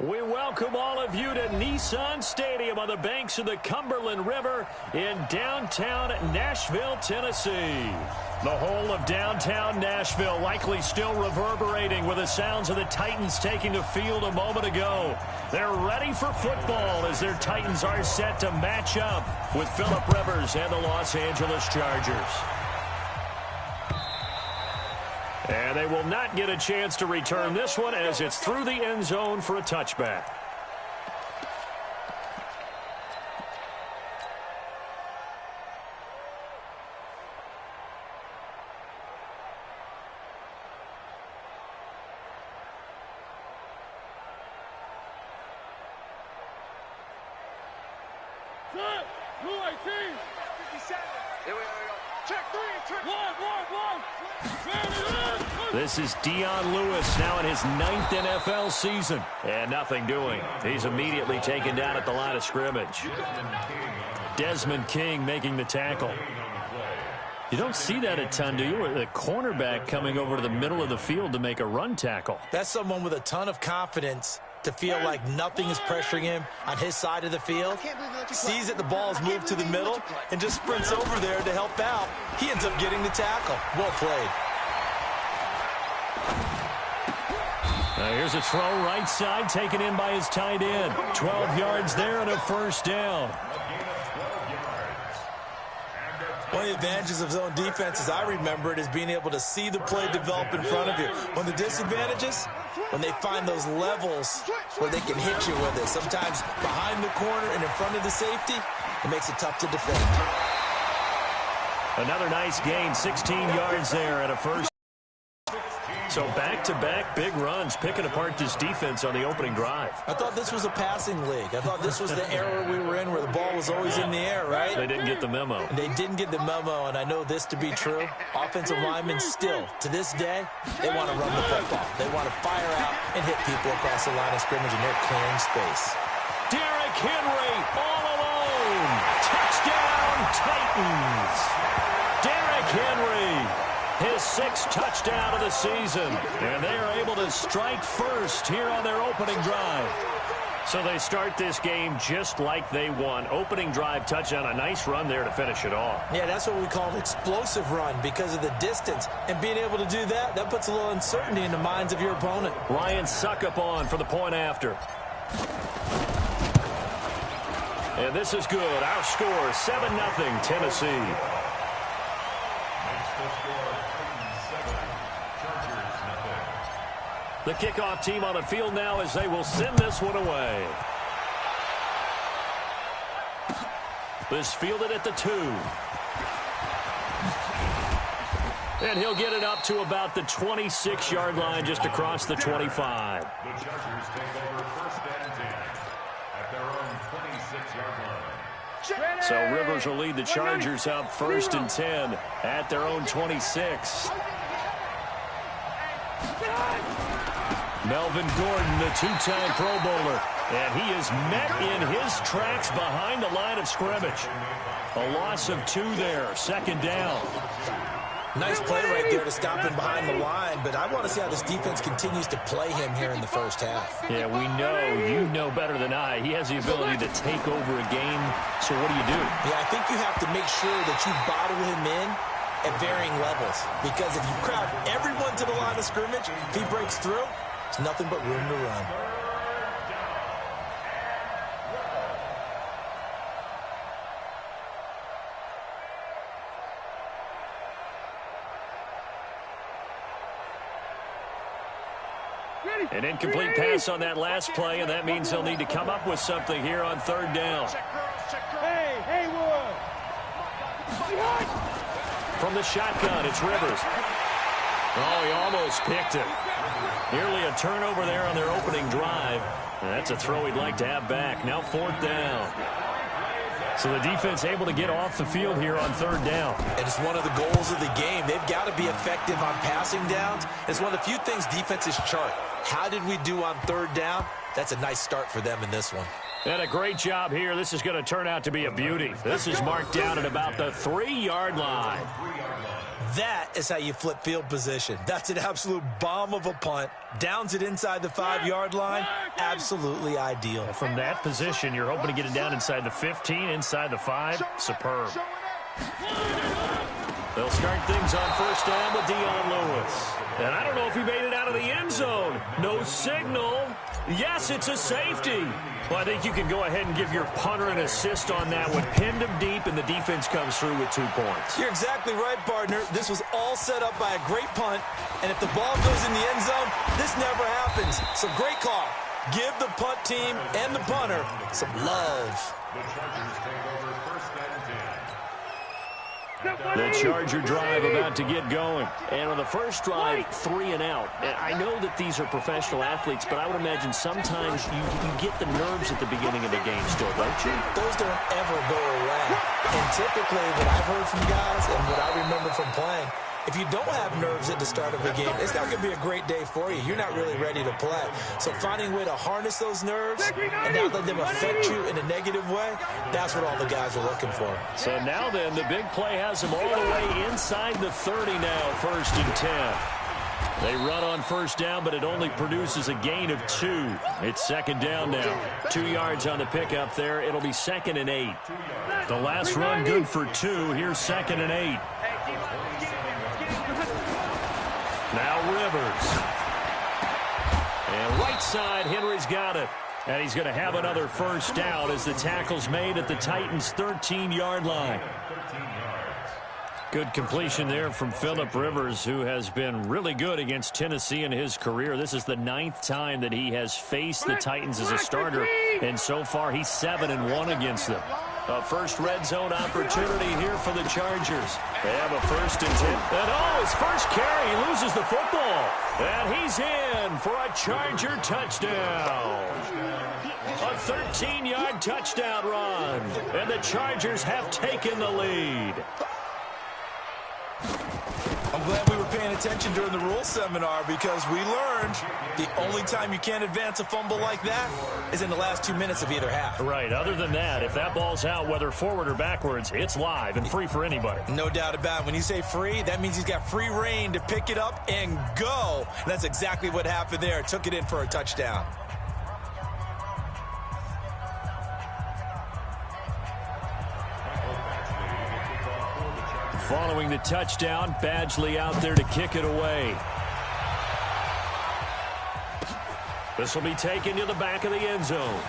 We welcome all of you to Nissan Stadium on the banks of the Cumberland River in downtown Nashville, Tennessee. The whole of downtown Nashville likely still reverberating with the sounds of the Titans taking the field a moment ago. They're ready for football as their Titans are set to match up with Phillip Rivers and the Los Angeles Chargers. And they will not get a chance to return this one as it's through the end zone for a touchback. This is Dion Lewis now in his 9th NFL season. And nothing doing. He's immediately taken down at the line of scrimmage. Desmond King making the tackle. You don't see that a ton, do you? The cornerback coming over to the middle of the field to make a run tackle. That's someone with a ton of confidence to feel like nothing is pressuring him on his side of the field. Sees that the ball is moved to the middle and just sprints over there to help out. He ends up getting the tackle. Well played. Here's a throw right side taken in by his tight end. 12 yards there and a first down. One of the advantages of zone defense, as I remember it, is being able to see the play develop in front of you. One of the disadvantages, when they find those levels where they can hit you with it. Sometimes behind the corner and in front of the safety, it makes it tough to defend. Another nice gain, 16 yards there and a first. So back-to-back big runs, picking apart this defense on the opening drive. I thought this was a passing league. I thought this was the era we were in where the ball was always in the air, right? They didn't get the memo. And they didn't get the memo, and I know this to be true. Offensive linemen still, to this day, they want to run the football. They want to fire out and hit people across the line of scrimmage, and they're clearing space. Derrick Henry all alone. Touchdown, Titans. Derrick Henry. His 6th touchdown of the season. And they are able to strike first here on their opening drive. So they start this game just like they won. Opening drive touchdown, a nice run there to finish it off. Yeah, that's what we call an explosive run because of the distance. And being able to do that, that puts a little uncertainty in the minds of your opponent. Ryan Suckup on for the point after. And this is good. Our score, 7-0 Tennessee. The kickoff team on the field now as they will send this one away. This fielded at the 2. And he'll get it up to about the 26-yard line just across the 25. The Chargers take over first and 10 at their own 26-yard line. So Rivers will lead the Chargers up 1st and 10 at their own 26. Melvin Gordon, the 2-time Pro Bowler, and he is met in his tracks behind the line of scrimmage. A loss of 2 there, 2nd down. Nice play right there to stop him behind the line, but I want to see how this defense continues to play him here in the first half. Yeah, we know, you know better than I, he has the ability to take over a game, so what do you do? Yeah, I think you have to make sure that you bottle him in at varying levels, because if you crowd everyone to the line of scrimmage, if he breaks through, there's nothing but room to run. An incomplete pass on that last play, and that means they'll need to come up with something here on 3rd down. Hey, Haywood! From the shotgun, it's Rivers. Oh, he almost picked it. Nearly a turnover there on their opening drive. And that's a throw he'd like to have back. Now 4th down. So the defense able to get off the field here on 3rd down. And it's one of the goals of the game. They've got to be effective on passing downs. It's one of the few things defenses chart. How did we do on 3rd down? That's a nice start for them in this one. And a great job here. This is going to turn out to be a beauty. This is marked down at about the 3-yard line. That is how you flip field position. That's an absolute bomb of a punt. Downs it inside the 5-yard line. Absolutely ideal. From that position, you're hoping to get it down inside the 15, inside the 5. Superb. They'll start things on first down with Dion Lewis. And I don't know if he made it out of the end zone. No signal. Yes, it's a safety. Well, I think you can go ahead and give your punter an assist on that one. Pinned him deep, and the defense comes through with 2 points. You're exactly right, partner. This was all set up by a great punt, and if the ball goes in the end zone, this never happens. So great call. Give the punt team and the punter some love. The Chargers take over first and 10. The Charger drive about to get going. And on the first drive, 3 and out. And I know that these are professional athletes, but I would imagine sometimes you get the nerves at the beginning of the game still, don't you? Those don't ever go away. And typically what I've heard from guys and what I remember from playing, if you don't have nerves at the start of a game, it's not going to be a great day for you. You're not really ready to play. So finding a way to harness those nerves and not let them affect you in a negative way, that's what all the guys are looking for. So now then, the big play has them all the way inside the 30 now, first and 10. They run on first down, but it only produces a gain of 2. It's second down now. 2 yards on the pickup there. It'll be second and 8. The last run good for 2. Here's second and 8. Now Rivers. And right side, Henry's got it. And he's going to have another first down as the tackle's made at the Titans' 13-yard line. Good completion there from Phillip Rivers, who has been really good against Tennessee in his career. This is the 9th time that he has faced the Titans as a starter, and so far he's 7-1 against them. A first red zone opportunity here for the Chargers. They have a first and 10. And his first carry, he loses the football. And he's in for a Charger touchdown. A 13-yard touchdown run. And the Chargers have taken the lead. I'm glad we were paying attention during the rules seminar because we learned the only time you can't advance a fumble like that is in the last 2 minutes of either half. Right. Other than that, if that ball's out, whether forward or backwards, it's live and free for anybody. No doubt about it. When you say free, that means he's got free reign to pick it up and go. And that's exactly what happened there. Took it in for a touchdown. Following the touchdown, Badgley out there to kick it away. This will be taken to the back of the end zone.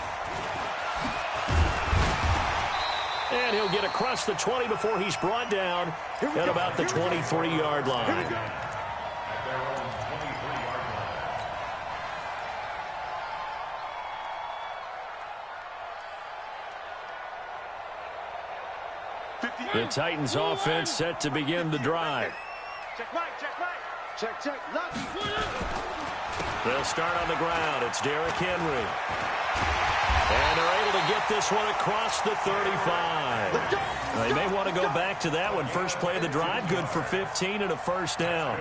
And he'll get across the 20 before he's brought down at about the 23-yard line. The Titans offense set to begin the drive. Check right, check right. Check left. They'll start on the ground. It's Derrick Henry. And they're able to get this one across the 35. They may want to go back to that one. First play of the drive, good for 15 and a first down.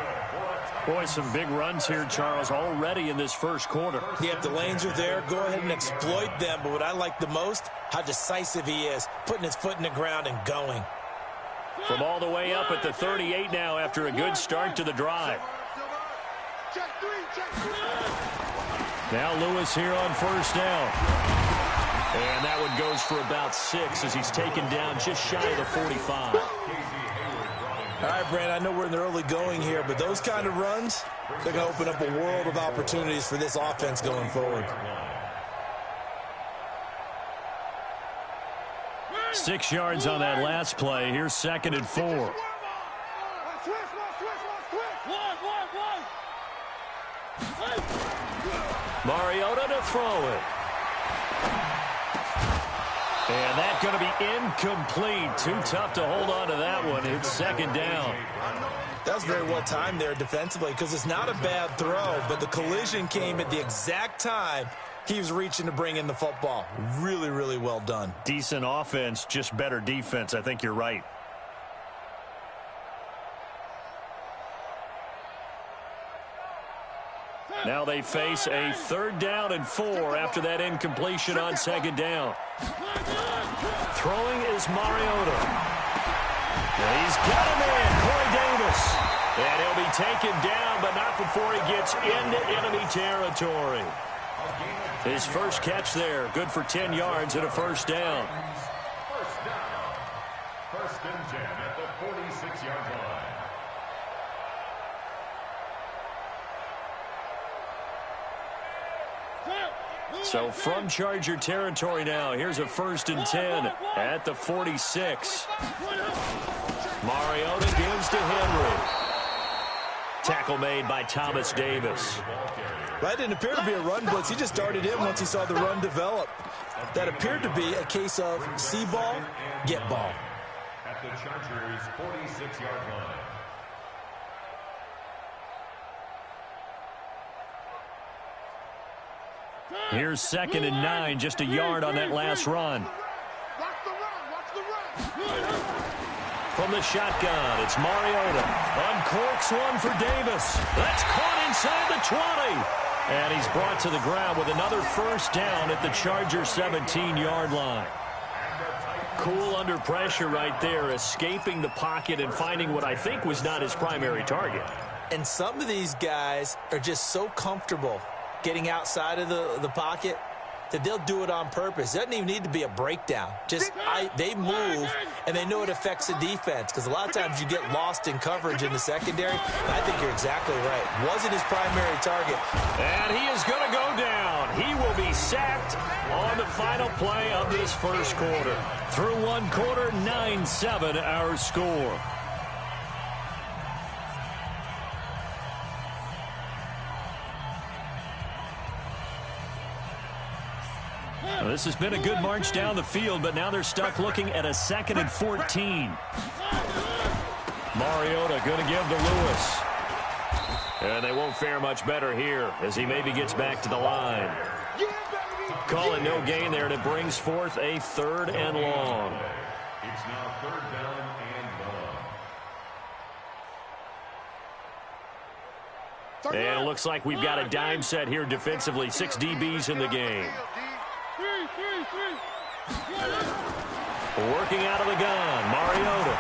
Boy, some big runs here, Charles, already in this first quarter. Yeah, if the lanes are there, go ahead and exploit them. But what I like the most, how decisive he is, putting his foot in the ground and going. From all the way up at the 38 now after a good start to the drive. Now Lewis here on first down. And that one goes for about 6 as he's taken down just shy of the 45. All right, Brandon, I know we're in the early going here, but those kind of runs, they're going to open up a world of opportunities for this offense going forward. 6 yards on that last play. Here's second and 4. Mariota to throw it. And that's going to be incomplete. Too tough to hold on to that one. It's second down. That was very well timed there defensively because it's not a bad throw, but the collision came at the exact time he was reaching to bring in the football. Really, really well done. Decent offense, just better defense. I think you're right. Now they face a 3rd down and 4 after that incompletion on second down. Throwing is Mariota. And he's got a man, Corey Davis. Lewis. And he'll be taken down, but not before he gets into enemy territory. His first catch there, good for 10 yards and a first down. First down. First and 10 at the 46-yard line. So from Charger territory now, here's a first and 10 at the 46. Mariota gives to Henry. Tackle made by Thomas Davis. That didn't appear to be a run blitz. He just darted in once he saw the run develop. That appeared to be a case of see ball, get ball. At the Chargers' 46-yard line. Here's 2nd and 9, just a yard on that last run. From the shotgun, it's Mariota. Uncorks one for Davis. That's caught inside the 20. And he's brought to the ground with another first down at the Chargers' 17-yard line. Cool under pressure right there, escaping the pocket and finding what I think was not his primary target. And some of these guys are just so comfortable getting outside of the pocket that they'll do it on purpose. It doesn't even need to be a breakdown. Just they move, and they know it affects the defense, because a lot of times you get lost in coverage in the secondary. And I think you're exactly right. Wasn't his primary target. And he is going to go down. He will be sacked on the final play of this first quarter. Through one quarter, 9-7 our score. Well, this has been a good march down the field, but now they're stuck looking at a 2nd and 14. Mariota going to give to Lewis. And they won't fare much better here as he maybe gets back to the line. Call it no gain there, and it brings forth a 3rd and long. It's now 3rd down and long. And it looks like we've got a dime set here defensively. 6 DBs in the game. Working out of the gun, Mariota.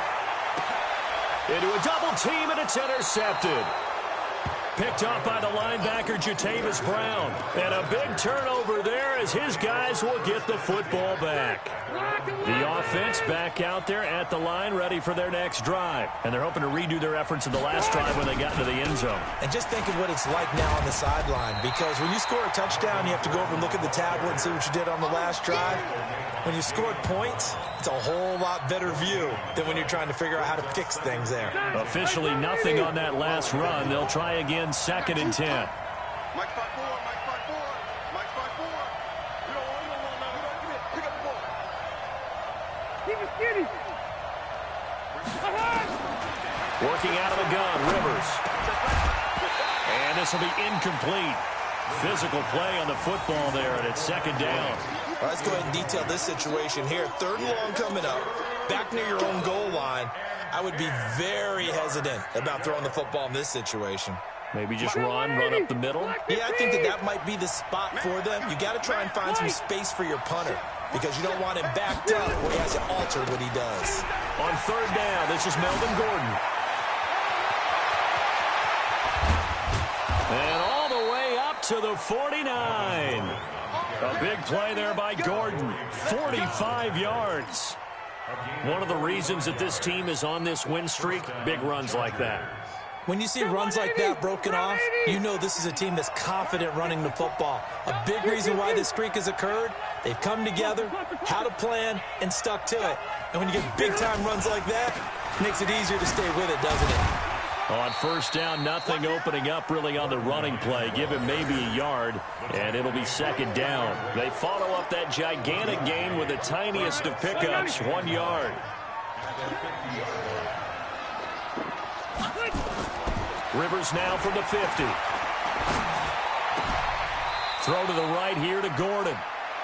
Into a double team, and it's intercepted. Picked up by the linebacker, Jatavis Brown. And a big turnover there as his guys will get the football back. The offense back out there at the line, ready for their next drive. And they're hoping to redo their efforts in the last drive when they got into the end zone. And just think of what it's like now on the sideline, because when you score a touchdown, you have to go over and look at the tablet and see what you did on the last drive. When you scored points, it's a whole lot better view than when you're trying to figure out how to fix things there. Officially nothing on that last run. They'll try again, 2nd and 10. Mike 5-4, Mike 5-4, Mike 5-4. You don't want now. Pick up the ball. Keep it skinny. Working out of the gun, Rivers. And this will be incomplete. Physical play on the football there, and it's 2nd down. All right, let's go ahead and detail this situation here. 3rd and long coming up, back near your own goal line. I would be very hesitant about throwing the football in this situation. Maybe just run up the middle. Yeah, I think that might be the spot for them. You got to try and find some space for your punter, because you don't want him backed up where he has to alter what he does. On 3rd down, this is Melvin Gordon. And all the way up to the 49. A big play there by Gordon. 45 yards. One of the reasons that this team is on this win streak, big runs like that. When you see runs like that broken off, you know this is a team that's confident running the football. A big reason why this streak has occurred, they've come together, had a plan, and stuck to it. And when you get big-time runs like that, it makes it easier to stay with it, doesn't it? On 1st down, nothing opening up really on the running play. Give him maybe a yard, and it'll be 2nd down. They follow up that gigantic gain with the tiniest of pickups, 1 yard. Rivers now from the 50. Throw to the right here to Gordon.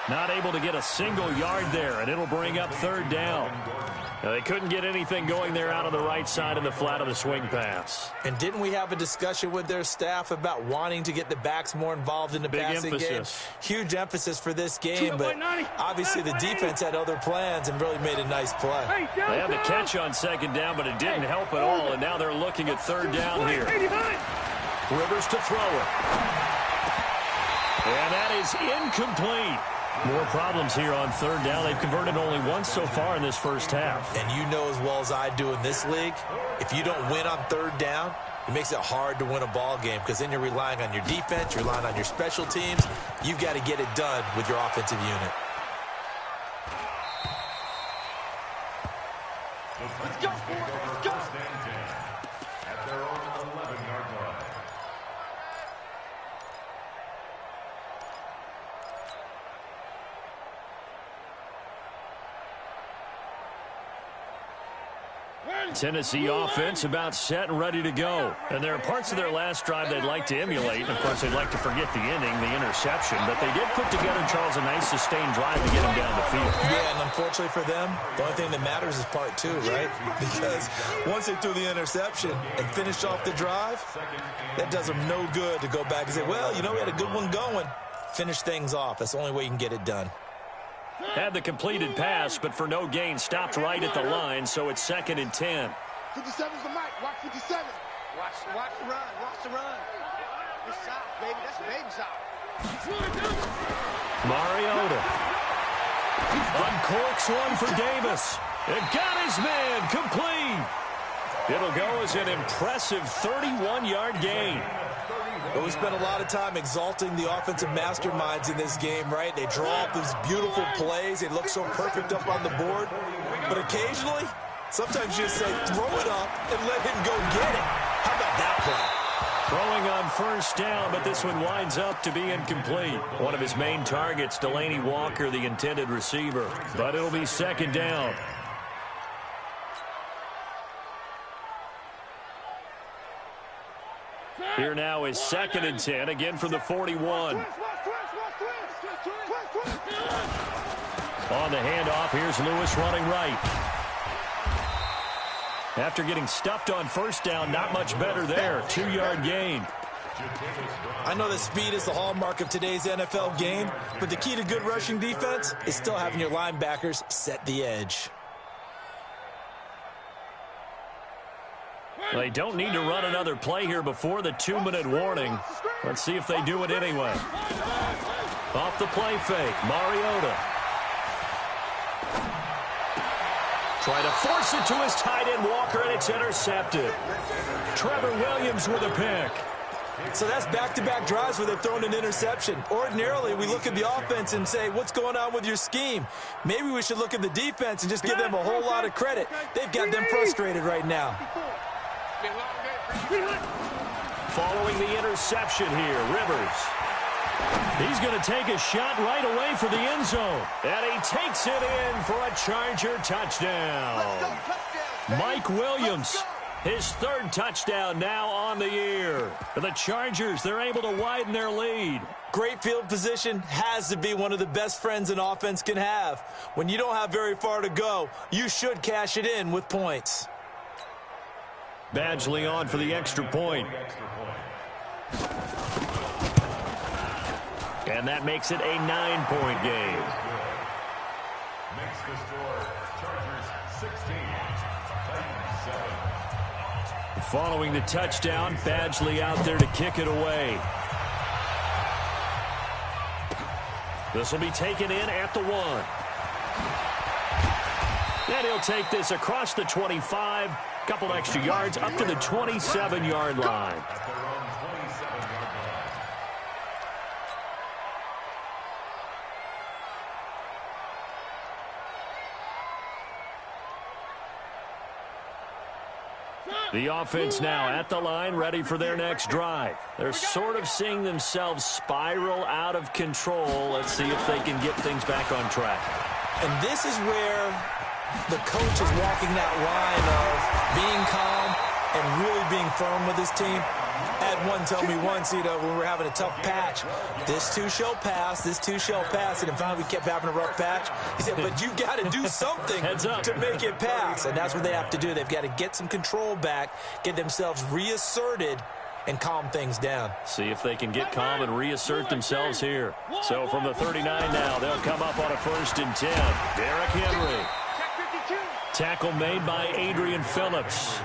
Not able to get a single yard there, and it'll bring up 3rd down. Now, they couldn't get anything going there out on the right side of the flat of the swing pass. And didn't we have a discussion with their staff about wanting to get the backs more involved in the passing game? Huge emphasis for this game, but obviously the defense had other plans and really made a nice play. They had the catch on second down, but it didn't help at all, and now they're looking at third down here. Rivers to throw it. And that is incomplete. More problems here on third down. They've converted only once so far in this first half. And you know as well as I do in this league, if you don't win on third down, it makes it hard to win a ball game because then you're relying on your defense, you're relying on your special teams. You've got to get it done with your offensive unit. Let's go, let's go. At their own 11-yard line. Tennessee offense about set and ready to go. And there are parts of their last drive they'd like to emulate. And, of course, they'd like to forget the inning, the interception. But they did put together, Charles, a nice sustained drive to get them down the field. Yeah, and unfortunately for them, the only thing that matters is part two, right? Because once they threw the interception and finished off the drive, that does them no good to go back and say, well, you know, we had a good one going. Finish things off. That's the only way you can get it done. Had the completed pass, but for no gain, stopped right at the line, so it's 2nd and 10. 57's the mic. Watch 57. Watch the run. Watch the run. This side, baby. That's the baby side. Mariota. Uncorks one for Davis. It got his man complete. It'll go as an impressive 31-yard gain. But we spent a lot of time exalting the offensive masterminds in this game, right? They draw up these beautiful plays. They look so perfect up on the board. But occasionally, sometimes you just say, throw it up and let him go get it. How about that play? Throwing on first down, but this one winds up to be incomplete. One of his main targets, Delaney Walker, the intended receiver. But it'll be 2nd down. Here now is 2nd and 10, again from the 41. On the handoff, here's Lewis running right. After getting stuffed on first down, not much better there. 2-yard gain. I know that speed is the hallmark of today's NFL game, but the key to good rushing defense is still having your linebackers set the edge. They don't need to run another play here before the 2-minute warning. Let's see if they do it anyway. Off the play fake, Mariota. Try to force it to his tight end, Walker, and it's intercepted. Trevor Williams with a pick. So that's back-to-back drives where they've thrown an interception. Ordinarily, we look at the offense and say, what's going on with your scheme? Maybe we should look at the defense and just give them a whole lot of credit. They've got them frustrated right now. Following the interception here, Rivers. He's going to take a shot right away for the end zone. And he takes it in for a Charger touchdown. Mike Williams, his 3rd touchdown now on the year. For the Chargers, they're able to widen their lead. Great field position has to be one of the best friends an offense can have. When you don't have very far to go, you should cash it in with points. Badgley on for the extra point. And that makes it a 9-point game. Makes the score Chargers 16, Titans 7. Following the touchdown, Badgley out there to kick it away. This will be taken in at the 1. And he'll take this across the 25. Couple extra yards up to the 27-yard line. At their own 27-yard line. The offense now at the line, ready for their next drive. They're sort of seeing themselves spiral out of control. Let's see if they can get things back on track. And this is where the coach is walking that line of being calm and really being firm with his team. Had one tell me once, when we were having a tough patch, this too shall pass, this too shall pass, and then finally we kept having a rough patch. He said, but you got to do something to make it pass, and that's what they have to do. They've got to get some control back, get themselves reasserted, and calm things down. See if they can get calm and reassert themselves here. So from the 39 now, they'll come up on a 1st and 10. Derrick Henry. Tackle made by Adrian Phillips.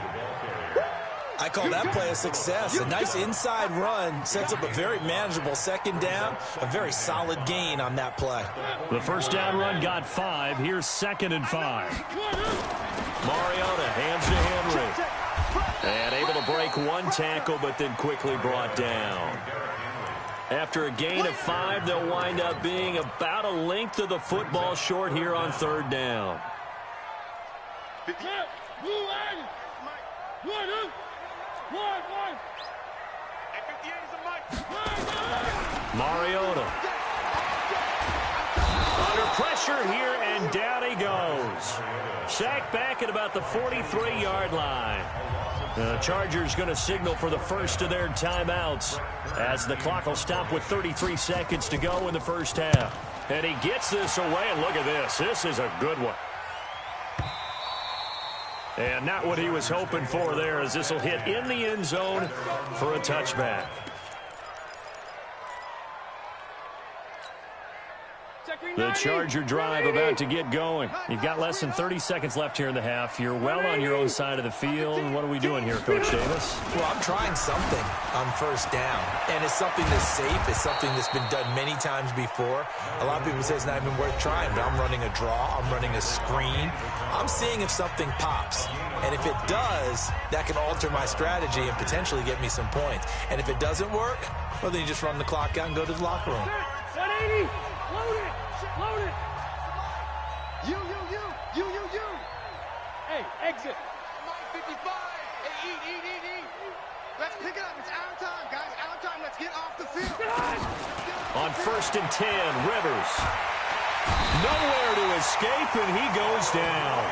I call that play a success. A nice inside run sets up a very manageable 2nd down. A very solid gain on that play. The 1st down run got 5. Here's 2nd and 5. Mariota hands to Henry. And able to break one tackle, but then quickly brought down. After a gain of 5, they'll wind up being about a length of the football short here on 3rd down. Mariota. Under pressure here, and down he goes. Sacked back at about the 43-yard line. The Chargers going to signal for the first of their timeouts as the clock will stop with 33 seconds to go in the 1st half. And he gets this away, and look at this. This is a good one. And not what he was hoping for there, as this will hit in the end zone for a touchback. The Charger drive about to get going. You've got less than 30 seconds left here in the half. You're well on your own side of the field. What are we doing here, Coach Davis? Well, I'm trying something on 1st down. And it's something that's safe. It's something that's been done many times before. A lot of people say it's not even worth trying, but I'm running a draw. I'm running a screen. I'm seeing if something pops. And if it does, that can alter my strategy and potentially get me some points. And if it doesn't work, well, then you just run the clock out and go to the locker room. 180. Load it. Load it. You. Hey, exit. 55. Hey, eat. Let's pick it up. It's out time, guys. Out time. Let's get off the field. On 1st and 10, Rivers. Nowhere to escape, and he goes down.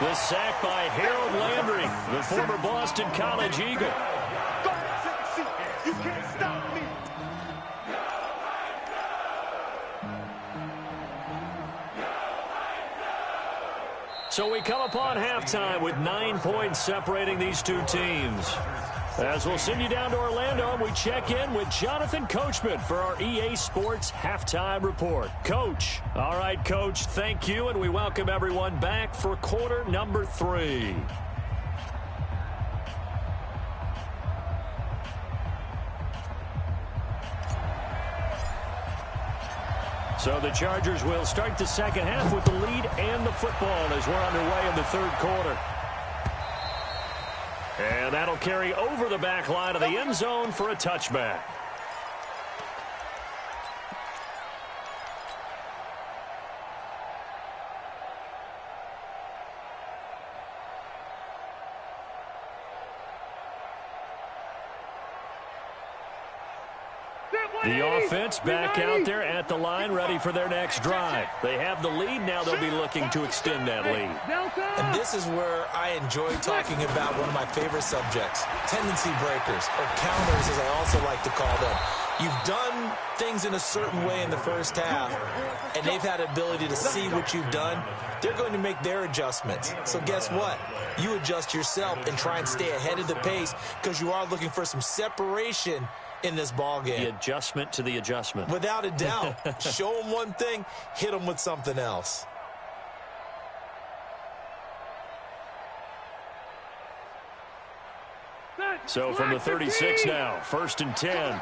The sack by Harold Landry, the former Boston College Eagle. You can't stop me. So we come upon halftime with 9 points separating these two teams. As we'll send you down to Orlando, and we check in with Jonathan Coachman for our EA Sports Halftime Report. Coach. All right, Coach, thank you, and we welcome everyone back for quarter number 3. So the Chargers will start the 2nd half with the lead and the football as we're underway in the 3rd quarter. And that'll carry over the back line of the end zone for a touchback. The offense back out there at the line, ready for their next drive. They have the lead. Now they'll be looking to extend that lead. And this is where I enjoy talking about one of my favorite subjects, tendency breakers, or counters as I also like to call them. You've done things in a certain way in the 1st half, and they've had the ability to see what you've done. They're going to make their adjustments. So guess what? You adjust yourself and try and stay ahead of the pace because you are looking for some separation in this ball game. The adjustment to the adjustment. Without a doubt. Show them one thing, hit them with something else. So from the 36 now, 1st and 10. I'm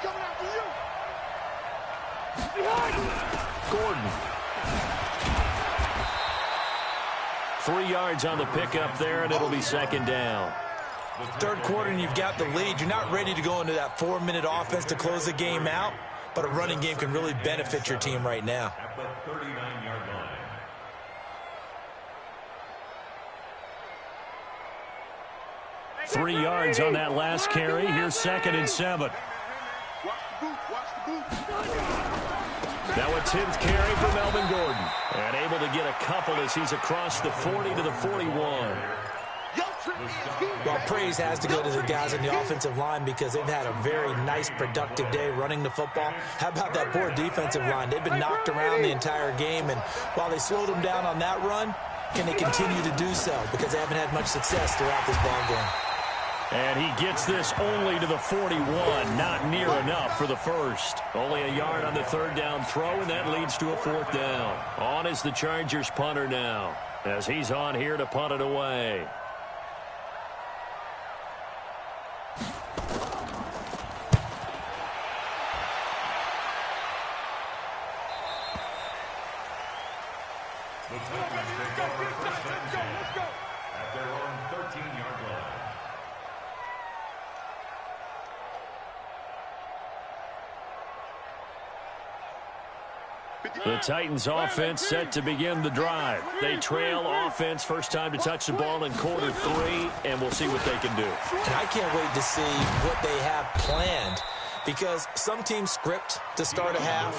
coming after you. Gordon. 3 yards on the pickup there, and it'll be 2nd down. 3rd quarter, and you've got the lead. You're not ready to go into that 4-minute offense to close the game out, but a running game can really benefit your team right now. At the 39-yard line. 3 yards on that last carry. Here's 2nd and 7. Now a 10th carry for Melvin Gordon. And able to get a couple as he's across the 40 to the 41. Well, praise has to go to the guys on the offensive line because they've had a very nice, productive day running the football. How about that poor defensive line? They've been knocked around the entire game, and while they slowed them down on that run, can they continue to do so? Because they haven't had much success throughout this ball game. And he gets this only to the 41, not near enough for the first. Only a yard on the third down throw, and that leads to a fourth down. On is the Chargers punter now, as he's on here to punt it away. The Titans take over first and 10 at their own 13-yard line. The Titans offense set to begin the drive. They trail offense, first time to touch the ball in quarter 3, and we'll see what they can do. And I can't wait to see what they have planned, because some teams script to start a half.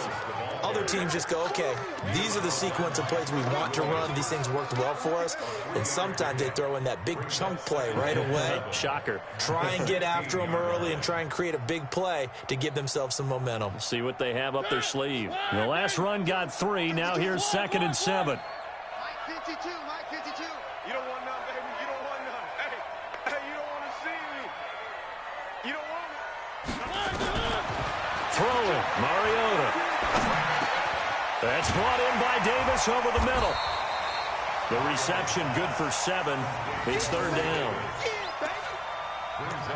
Other teams just go, okay, these are the sequence of plays we want to run. These things worked well for us. And sometimes they throw in that big chunk play right away. Shocker. Try and get after them early and try and create a big play to give themselves some momentum. See what they have up their sleeve. The last run got 3. Now here's 2nd and 7. Mike 52, Mike 52. You don't want none, baby. You don't want none. Hey, you don't want to see me. You don't want it. Throwing, Mariota. That's brought in by Davis over the middle. The reception good for 7. It's 3rd down.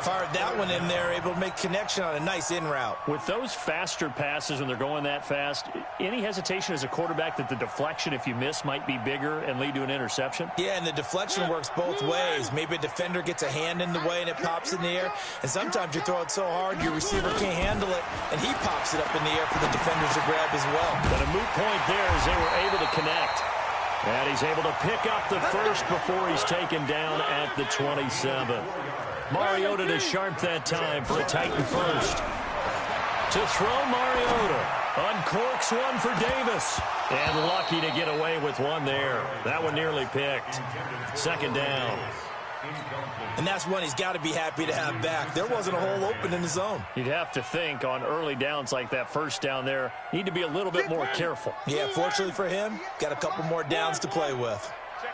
Fired that one in there, able to make connection on a nice in route. With those faster passes when they're going that fast, any hesitation as a quarterback that the deflection, if you miss, might be bigger and lead to an interception? Yeah, and the deflection works both ways. Maybe a defender gets a hand in the way and it pops in the air. And sometimes you throw it so hard your receiver can't handle it, and he pops it up in the air for the defenders to grab as well. But a moot point there as they were able to connect. And he's able to pick up the first before he's taken down at the 27. Mariota to Sharp that time for a Titan first. To throw, Mariota uncorks one for Davis. And lucky to get away with one there. That one nearly picked. 2nd down. And that's one he's got to be happy to have back. There wasn't a hole open in the zone. You'd have to think on early downs like that first down there, need to be a little bit more careful. Yeah, fortunately for him, got a couple more downs to play with.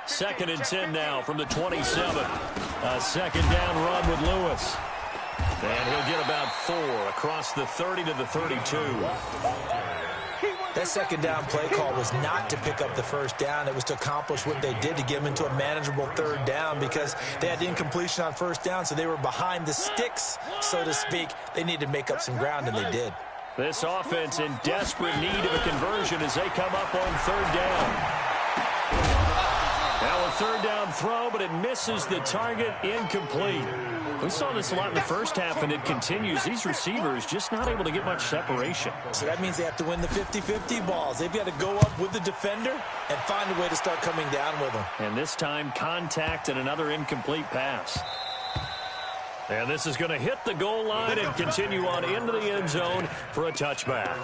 2nd and 10 now from the 27. A 2nd down run with Lewis. And he'll get about 4 across the 30 to the 32. That 2nd down play call was not to pick up the first down. It was to accomplish what they did, to get them into a manageable 3rd down, because they had incompletion on 1st down, so they were behind the sticks, so to speak. They needed to make up some ground, and they did. This offense in desperate need of a conversion as they come up on 3rd down. Now a 3rd down throw, but it misses the target, incomplete. We saw this a lot in the first half, and it continues. These receivers just not able to get much separation. So that means they have to win the 50-50 balls. They've got to go up with the defender and find a way to start coming down with them. And this time, contact and another incomplete pass. And this is going to hit the goal line and continue on into the end zone for a touchback.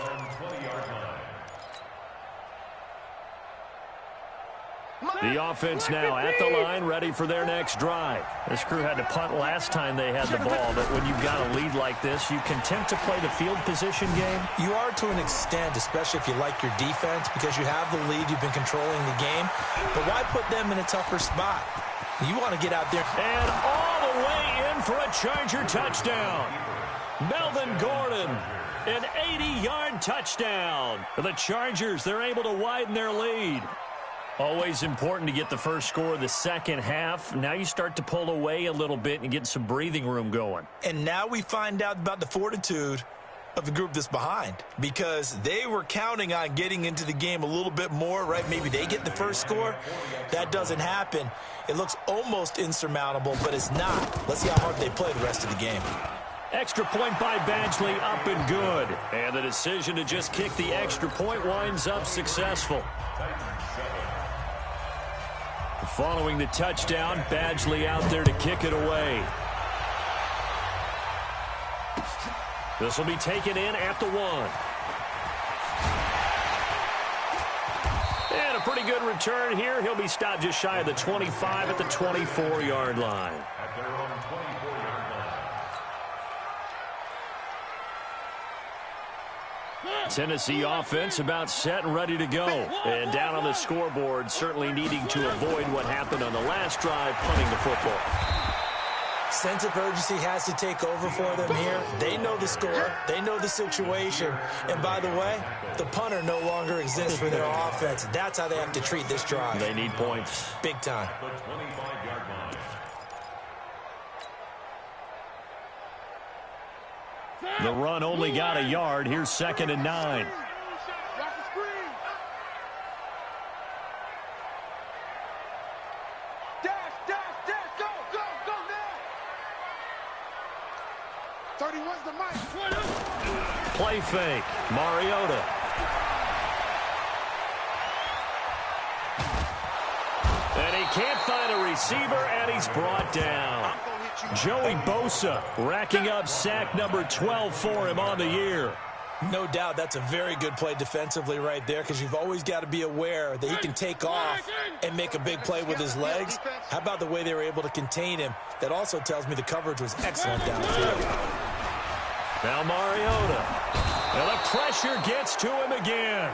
The offense now at the line, ready for their next drive. This crew had to punt last time they had the ball, but when you've got a lead like this, you content to play the field position game? You are to an extent, especially if you like your defense, because you have the lead, you've been controlling the game. But why put them in a tougher spot? You want to get out there. And all the way in for a Charger touchdown. Melvin Gordon, an 80-yard touchdown. For the Chargers, they're able to widen their lead. Always important to get the first score of the second half. Now you start to pull away a little bit and get some breathing room going. And now we find out about the fortitude of the group that's behind, because they were counting on getting into the game a little bit more, right? Maybe they get the first score. That doesn't happen. It looks almost insurmountable, but it's not. Let's see how hard they play the rest of the game. Extra point by Badgley, up and good. And the decision to just kick the extra point winds up successful. Following the touchdown, Badgley out there to kick it away. This will be taken in at the 1. And a pretty good return here. He'll be stopped just shy of the 25 at the 24-yard line. At their own 24-yard line. Tennessee offense about set and ready to go. And down on the scoreboard, certainly needing to avoid what happened on the last drive, punting the football. Sense of urgency has to take over for them here. They know the score. They know the situation. And by the way, the punter no longer exists for their offense. That's how they have to treat this drive. They need points. Big time. The 25-yard line. The run only got a yard. Here's 2nd and 9. Play fake. Mariota. And he can't find a receiver, and he's brought down. Joey Bosa racking up sack number 12 for him on the year. No doubt that's a very good play defensively right there, because you've always got to be aware that he can take off and make a big play with his legs. How about the way they were able to contain him? That also tells me the coverage was excellent downfield. Now Mariota. And the pressure gets to him again.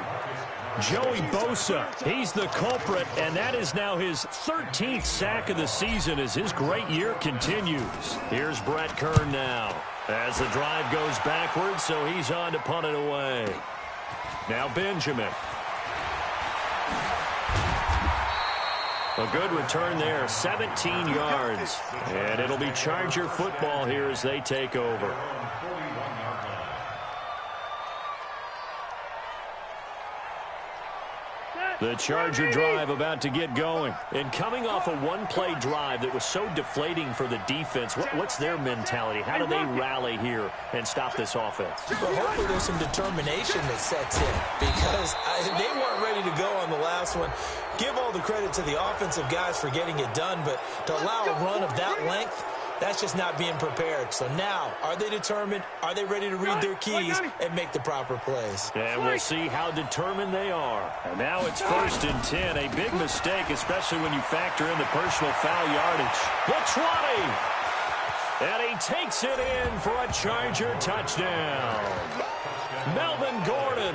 Joey Bosa, he's the culprit, and that is now his 13th sack of the season as his great year continues. Here's Brett Kern now as the drive goes backwards, so he's on to punt it away. Now Benjamin. A good return there, 17 yards. And it'll be Charger football here as they take over. The Charger drive about to get going. And coming off a one-play drive that was so deflating for the defense, what's their mentality? How do they rally here and stop this offense? Well, hopefully there's some determination that sets in, because they weren't ready to go on the last one. Give all the credit to the offensive guys for getting it done, but to allow a run of that length, that's just not being prepared. So now, are they determined? Are they ready to read their keys and make the proper plays? And we'll see how determined they are. And now it's 1st and 10. A big mistake, especially when you factor in the personal foul yardage. The 20. And he takes it in for a Charger touchdown. Melvin Gordon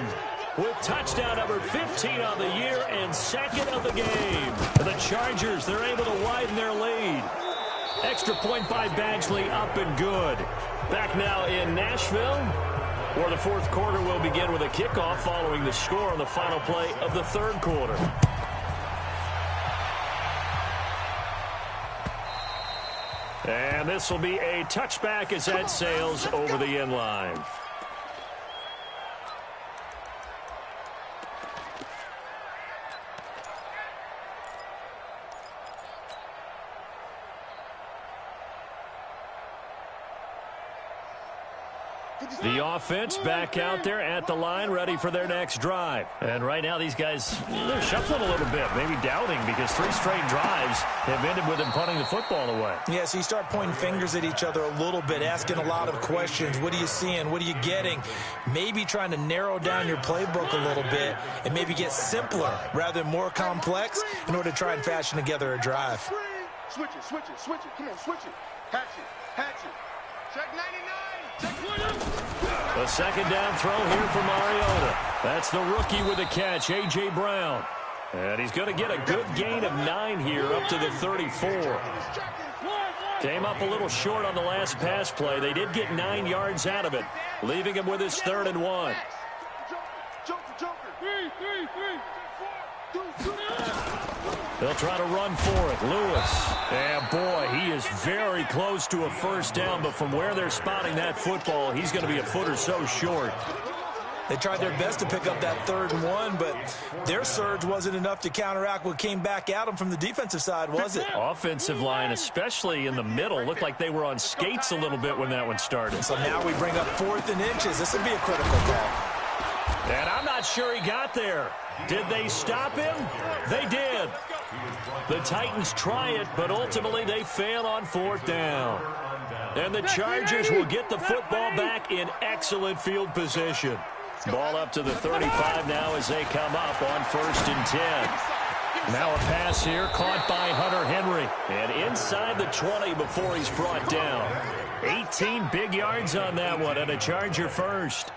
with touchdown number 15 on the year and 2nd of the game. The Chargers, they're able to widen their lead. Extra point by Badgley, up and good. Back now in Nashville, where the 4th quarter will begin with a kickoff following the score on the final play of the 3rd quarter. And this will be a touchback as that sails over the end line. The offense back out there at the line, ready for their next drive. And right now, these guys, they're shuffling a little bit, maybe doubting, because 3 straight drives have ended with them punting the football away. Yeah, so you start pointing fingers at each other a little bit, asking a lot of questions. What are you seeing? What are you getting? Maybe trying to narrow down your playbook a little bit and maybe get simpler rather than more complex in order to try and fashion together a drive. Switch it, switch it, switch it. Come on, switch it. Hatch it, hatch it. Check 99. Check 20. A 2nd down throw here for Mariota. That's the rookie with the catch, A.J. Brown. And he's going to get a good gain of 9 here up to the 34. Came up a little short on the last pass play. They did get 9 yards out of it, leaving him with his 3rd and 1. They'll try to run for it. Lewis. And boy, he is very close to a 1st down, but from where they're spotting that football, he's going to be a foot or so short. They tried their best to pick up that 3rd and 1, but their surge wasn't enough to counteract what came back at them from the defensive side, was it? Offensive line, especially in the middle, looked like they were on skates a little bit when that one started. So now we bring up 4th and inches. This would be a critical call. And I'm not sure he got there. Did they stop him? They did. The Titans try it, but ultimately they fail on 4th down. And the Chargers will get the football back in excellent field position. Ball up to the 35 now as they come up on 1st and 10. Now a pass here caught by Hunter Henry. And inside the 20 before he's brought down. 18 big yards on that one and a Charger first.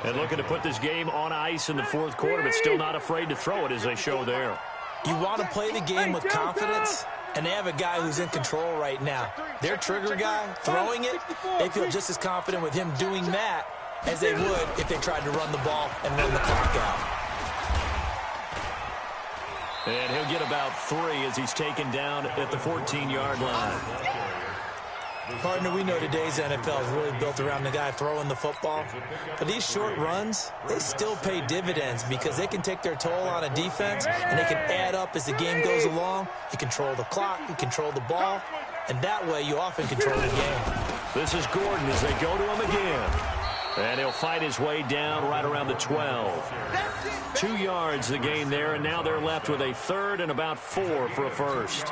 And looking to put this game on ice in the 4th quarter, but still not afraid to throw it as they show there. You want to play the game with confidence, and they have a guy who's in control right now. Their trigger guy, throwing it, they feel just as confident with him doing that as they would if they tried to run the ball and run the clock out. And he'll get about 3 as he's taken down at the 14-yard line. Partner, we know today's NFL is really built around the guy throwing the football. But these short runs, they still pay dividends because they can take their toll on a defense and they can add up as the game goes along. You control the clock, you control the ball, and that way you often control the game. This is Gordon as they go to him again. And he'll fight his way down right around the 12. 2 yards the gain there, and now they're left with a 3rd and about 4 for a first.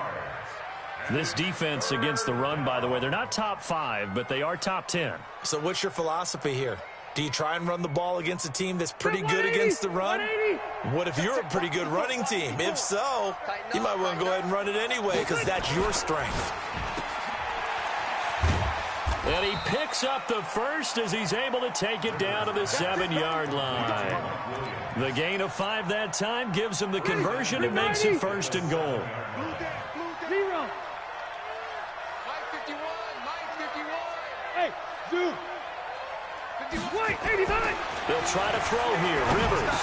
This defense against the run, by the way, they're not top 5, but they are top 10. So what's your philosophy here? Do you try and run the ball against a team that's pretty good against the run? What if you're a pretty good running team? If so, you might want to go ahead and run it anyway because that's your strength. And he picks up the first as he's able to take it down to the 7-yard line. The gain of 5 that time gives him the conversion and makes it 1st and goal. They'll try to throw here. Rivers.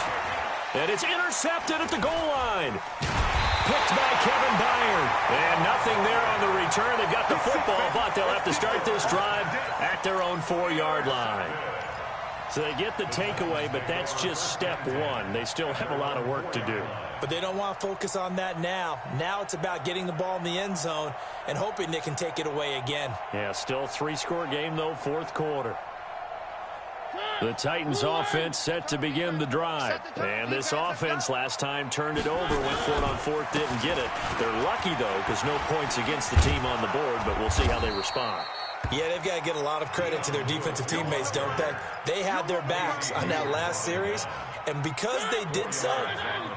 And it's intercepted at the goal line. Picked by Kevin Byard. And nothing there on the return. They've got the football, but they'll have to start this drive at their own 4-yard line. So they get the takeaway, but that's just step 1. They still have a lot of work to do. But they don't want to focus on that now. Now it's about getting the ball in the end zone and hoping they can take it away again. Yeah, still a 3-score game, though, 4th quarter. The Titans offense set to begin the drive. And this offense last time turned it over, went for it on 4th, didn't get it. They're lucky, though, because no points against the team on the board, but we'll see how they respond. Yeah, they've got to get a lot of credit to their defensive teammates, don't they? They had their backs on that last series, and because they did so,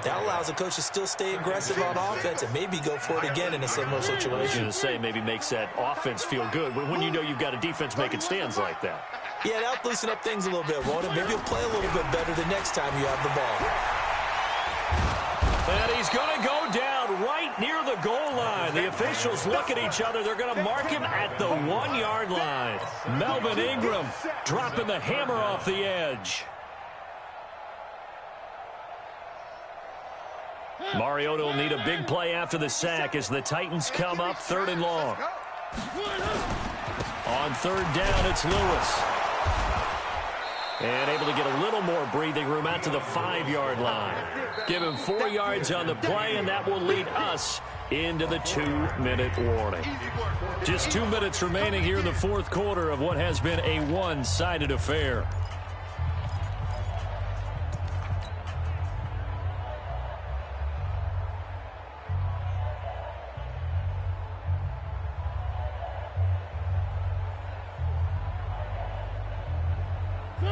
that allows the coach to still stay aggressive on offense and maybe go for it again in a similar situation. I was going to say maybe makes that offense feel good, but when you know you've got a defense making stands like that. Yeah, that'll loosen up things a little bit, won't it? Maybe you'll play a little bit better the next time you have the ball. And he's going to go down right near the goal line. The officials look at each other. They're going to mark him at the 1-yard line. Melvin Ingram dropping the hammer off the edge. Mariota will need a big play after the sack as the Titans come up 3rd and long. On 3rd down, it's Lewis. And able to get a little more breathing room out to the 5-yard line. Give him 4 yards on the play, and that will lead us into the 2-minute warning. Just 2 minutes remaining here in the 4th quarter of what has been a one-sided affair.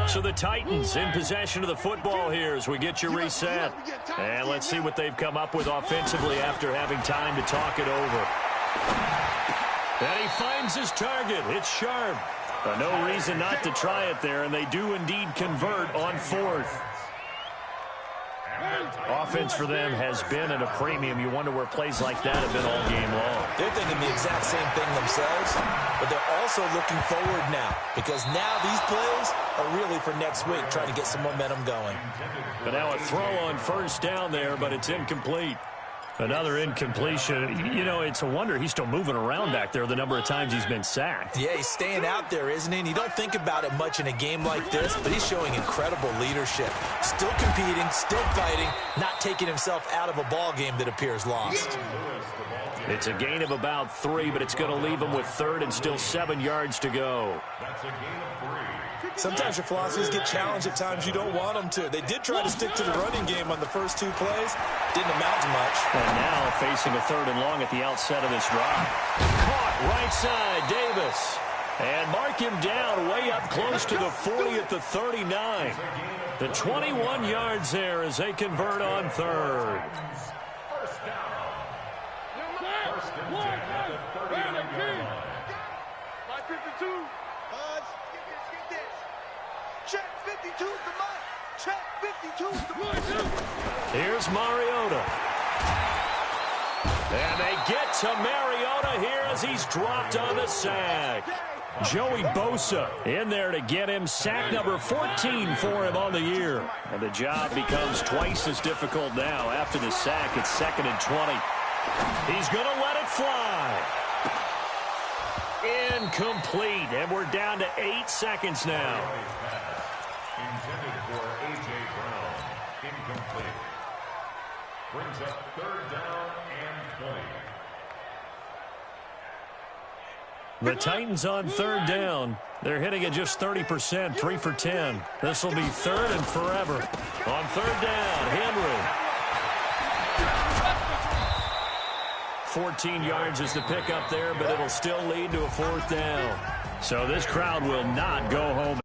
So the Titans in possession of the football here as we get you reset. And let's see what they've come up with offensively after having time to talk it over. And he finds his target. It's Sharp. No reason not to try it there, and they do indeed convert on 4th. Offense for them has been at a premium. You wonder where plays like that have been all game long. They're thinking the exact same thing themselves, but they're also looking forward now because now these plays are really for next week, trying to get some momentum going. But now a throw on 1st down there, but it's incomplete. Another incompletion. You know, it's a wonder he's still moving around back there the number of times he's been sacked. Yeah, he's staying out there, isn't he? And you don't think about it much in a game like this, but he's showing incredible leadership. Still competing, still fighting, not taking himself out of a ball game that appears lost. It's a gain of about 3, but it's going to leave him with 3rd and still 7 yards to go. That's a gain of 3. Sometimes your philosophies get challenged at times you don't want them to. They did try to stick to the running game on the first 2 plays. Didn't amount to much. And now facing a 3rd and long at the outset of this drive. Caught right side, Davis. And mark him down way up close to the 40 at the 39. The 21 yards there as they convert on third. First down. First and 10 at the 39-yard line. 52. Get this. Check 52's the money. Check 52's the money. Here's Mariota. And they get to Mariota here as he's dropped on the sack. Joey Bosa in there to get him sack number 14 for him on the year. And the job becomes twice as difficult now. After the sack, it's 2nd and 20. He's going to let it fly. Incomplete. And we're down to 8 seconds now. Intended for A.J. Brown. Incomplete. Brings up 3rd down and 20. The Titans on 3rd down. They're hitting at just 30%, 3 for 10. This will be 3rd and forever. On 3rd down, Henry. 14 yards is the pickup there, but it'll still lead to a 4th down. So this crowd will not go home.